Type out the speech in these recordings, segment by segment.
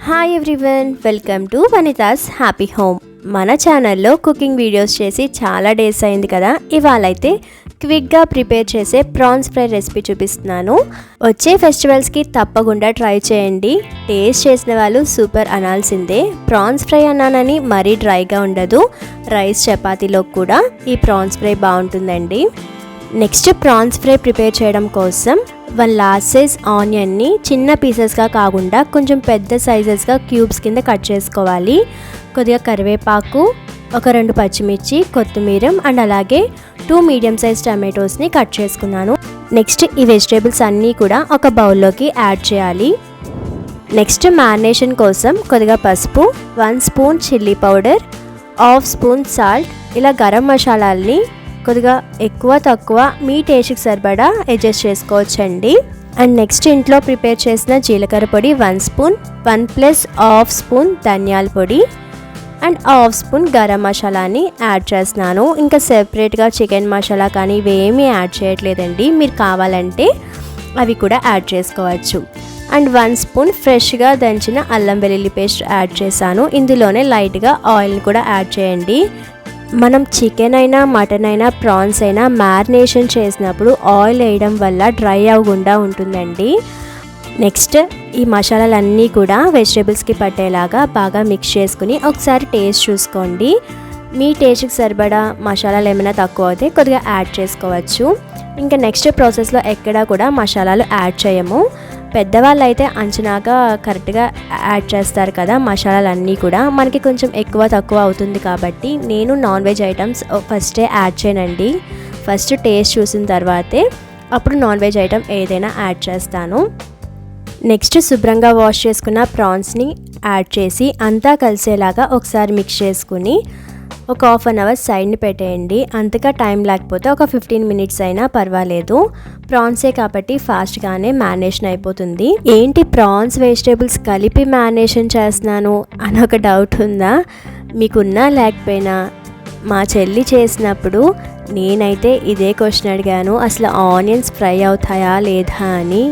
Hi everyone, welcome to Vanitha's happy home. మన ఛానల్లో cooking videos చేసి చాలా డేస్ అయింది కదా. ఇవాళ అయితే క్విక్గా ప్రిపేర్ చేసే ప్రాన్స్ ఫ్రై రెసిపీ చూపిస్తున్నాను. వచ్చే ఫెస్టివల్స్కి తప్పకుండా ట్రై చేయండి. టేస్ట్ చేసిన వాళ్ళు సూపర్ అనాల్సిందే. ప్రాన్స్ ఫ్రై అన్నానని మరీ డ్రైగా ఉండదు. రైస్ చపాతీలో కూడా ఈ ప్రాన్స్ ఫ్రై బాగుంటుందండి. నెక్స్ట్ ప్రాన్స్ ఫ్రై ప్రిపేర్ చేయడం కోసం 1 లార్జ్ సైజ్ ఆనియన్ని చిన్న పీసెస్గా కాకుండా కొంచెం పెద్ద సైజెస్గా క్యూబ్స్ కింద కట్ చేసుకోవాలి. కొద్దిగా కరివేపాకు, ఒక 2 పచ్చిమిర్చి, కొత్తిమీర అండ్ అలాగే 2 మీడియం సైజ్ టమాటోస్ని కట్ చేసుకున్నాను. నెక్స్ట్ ఈ వెజిటేబుల్స్ అన్నీ కూడా ఒక బౌల్లోకి యాడ్ చేయాలి. నెక్స్ట్ మ్యారినేషన్ కోసం కొద్దిగా పసుపు, 1 spoon chilli powder, 1/2 spoon salt, ఇలా గరం మసాలాల్ని కొద్దిగా ఎక్కువ తక్కువ మీ టేస్ట్కి సరిపడా అడ్జస్ట్ చేసుకోవచ్చండి. అండ్ నెక్స్ట్ ఇంట్లో ప్రిపేర్ చేసిన జీలకర్ర పొడి 1 స్పూన్, 1+1/2 స్పూన్ ధనియాల పొడి అండ్ 1/2 స్పూన్ గరం మసాలాని యాడ్ చేస్తున్నాను. ఇంకా సెపరేట్గా చికెన్ మసాలా కానీ ఇవేమీ యాడ్ చేయట్లేదండి. మీరు కావాలంటే అవి కూడా యాడ్ చేసుకోవచ్చు. అండ్ 1 స్పూన్ ఫ్రెష్గా దంచిన అల్లం వెల్లుల్లి పేస్ట్ యాడ్ చేశాను. ఇందులోనే లైట్గా ఆయిల్ని కూడా యాడ్ చేయండి. మనం చికెన్ అయినా మటన్ అయినా ప్రాన్స్ అయినా మ్యారినేషన్ చేసినప్పుడు ఆయిల్ వేయడం వల్ల డ్రై అవ్వకుండా ఉంటుందండి. నెక్స్ట్ ఈ మసాలాలన్నీ కూడా వెజిటేబుల్స్కి పట్టేలాగా బాగా మిక్స్ చేసుకుని ఒకసారి టేస్ట్ చూసుకోండి. మీ టేస్ట్కి సరిపడా మసాలాలు ఏమైనా తక్కువ అయితే కొద్దిగా యాడ్ చేసుకోవచ్చు. ఇంకా నెక్స్ట్ ప్రాసెస్లో ఎక్కడా కూడా మసాలాలు యాడ్ చేయము. పెద్దవాళ్ళు అయితే అంచనాగా కరెక్ట్గా యాడ్ చేస్తారు కదా. మసాలాలన్నీ కూడా మనకి కొంచెం ఎక్కువ తక్కువ అవుతుంది కాబట్టి నేను నాన్ వెజ్ ఐటమ్స్ ఫస్టే యాడ్ చేయనండి. ఫస్ట్ టేస్ట్ చూసిన తర్వాతే అప్పుడు నాన్ వెజ్ ఐటమ్ ఏదైనా యాడ్ చేస్తాను. నెక్స్ట్ శుభ్రంగా వాష్ చేసుకున్న ప్రాన్స్ని యాడ్ చేసి అంతా కలిసేలాగా ఒకసారి మిక్స్ చేసుకుని ఒక 1/2 అవర్ సైడ్ని పెట్టేయండి. అంతగా టైం లేకపోతే ఒక 15 మినిట్స్ అయినా పర్వాలేదు. ప్రాన్సే కాబట్టి ఫాస్ట్గానే మ్యారినేషన్ అయిపోతుంది. ఏంటి ప్రాన్స్ వెజిటేబుల్స్ కలిపి మ్యారినేషన్ చేస్తున్నాను అని ఒక డౌట్ ఉందా? మీకున్నా లేకపోయినా మా చెల్లి చేసినప్పుడు నేనైతే ఇదే క్వశ్చన్ అడిగాను, అసలు ఆనియన్స్ ఫ్రై అవుతాయా లేదా అని.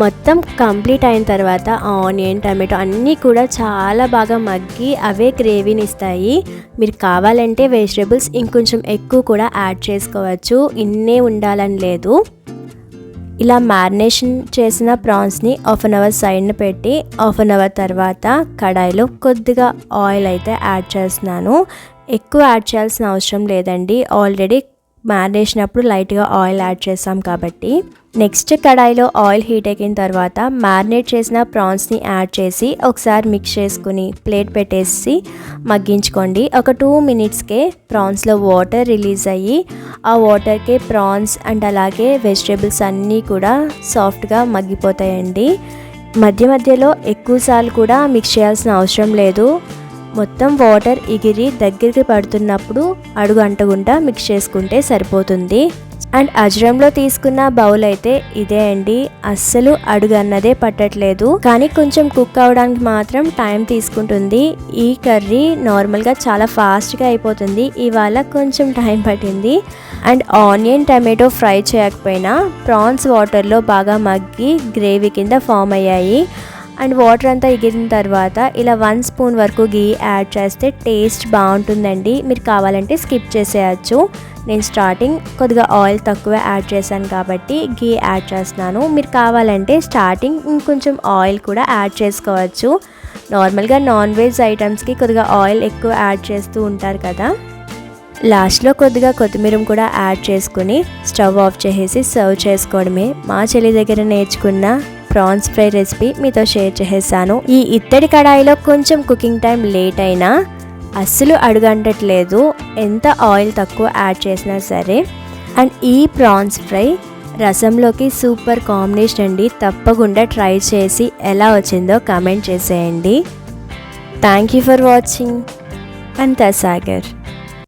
మొత్తం కంప్లీట్ అయిన తర్వాత ఆనియన్, టమాటో అన్నీ కూడా చాలా బాగా మగ్గి అవే గ్రేవీని ఇస్తాయి. మీరు కావాలంటే వెజిటేబుల్స్ ఇంకొంచెం ఎక్కువ కూడా యాడ్ చేసుకోవచ్చు, ఇన్నే ఉండాలని లేదు. ఇలా మ్యారినేషన్ చేసిన ప్రాన్స్ని 1/2 అవర్ సైడ్ని పెట్టి 1/2 అవర్ తర్వాత కడాయిలో కొద్దిగా ఆయిల్ అయితే యాడ్ చేస్తున్నాను. ఎక్కువ యాడ్ చేయాల్సిన అవసరం లేదండి, ఆల్రెడీ మ్యారినేషన్ అప్పుడు లైట్గా ఆయిల్ యాడ్ చేసాం కాబట్టి. నెక్స్ట్ కడాయిలో ఆయిల్ హీట్ ఎక్కిన తర్వాత మ్యారినేట్ చేసిన ప్రాన్స్ని యాడ్ చేసి ఒకసారి మిక్స్ చేసుకుని ప్లేట్ పెట్టేసి మగ్గించుకోండి. ఒక 2 మినిట్స్కే ప్రాన్స్లో వాటర్ రిలీజ్ అయ్యి ఆ వాటర్కే ప్రాన్స్ అండ్ అలాగే వెజిటేబుల్స్ అన్నీ కూడా సాఫ్ట్గా మగ్గిపోతాయండి. మధ్య మధ్యలో ఎక్కువసార్లు కూడా మిక్స్ చేయాల్సిన అవసరం లేదు. మొత్తం వాటర్ ఎగిరి దగ్గరికి పడుతున్నప్పుడు అడుగు అంటకుండా మిక్స్ చేసుకుంటే సరిపోతుంది. అండ్ అజ్రంలో తీసుకున్న బౌల్ అయితే ఇదే అండి, అస్సలు అడుగు అన్నదే పట్టట్లేదు. కానీ కొంచెం కుక్ అవడానికి మాత్రం టైం తీసుకుంటుంది. ఈ కర్రీ నార్మల్గా చాలా ఫాస్ట్గా అయిపోతుంది, ఇవాళ కొంచెం టైం పట్టింది. అండ్ ఆనియన్ టమాటో ఫ్రై చేయకపోయినా ప్రాన్స్ వాటర్లో బాగా మగ్గి గ్రేవీ కింద ఫామ్ అయ్యాయి. అండ్ వాటర్ అంతా ఎగిరిన తర్వాత ఇలా 1 స్పూన్ వరకు గీ యాడ్ చేస్తే టేస్ట్ బాగుంటుందండి. మీరు కావాలంటే స్కిప్ చేసేయచ్చు. నేను స్టార్టింగ్ కొద్దిగా ఆయిల్ తక్కువ యాడ్ చేశాను కాబట్టి గీ యాడ్ చేస్తున్నాను. మీరు కావాలంటే స్టార్టింగ్ ఇంకొంచెం ఆయిల్ కూడా యాడ్ చేసుకోవచ్చు. నార్మల్గా నాన్ వెజ్ ఐటమ్స్కి కొద్దిగా ఆయిల్ ఎక్కువ యాడ్ చేస్తూ ఉంటారు కదా. లాస్ట్లో కొద్దిగా కొత్తిమీర కూడా యాడ్ చేసుకుని స్టవ్ ఆఫ్ చేసేసి సర్వ్ చేసుకోవడమే. మా చెల్లి దగ్గర నేర్చుకున్న ప్రాన్స్ ఫ్రై రెసిపీ మీతో షేర్ చేసేసాను. ఈ ఇత్తడి కడాయిలో కొంచెం కుకింగ్ టైం లేట్ అయినా అస్సలు అడుగంటట్లేదు, ఎంత ఆయిల్ తక్కువ యాడ్ చేసినా సరే. అండ్ ఈ ప్రాన్స్ ఫ్రై రసంలోకి సూపర్ కాంబినేషన్ అండి. తప్పకుండా ట్రై చేసి ఎలా వచ్చిందో కామెంట్ చేసేయండి. Thank you for watching. అంతా సాగర్.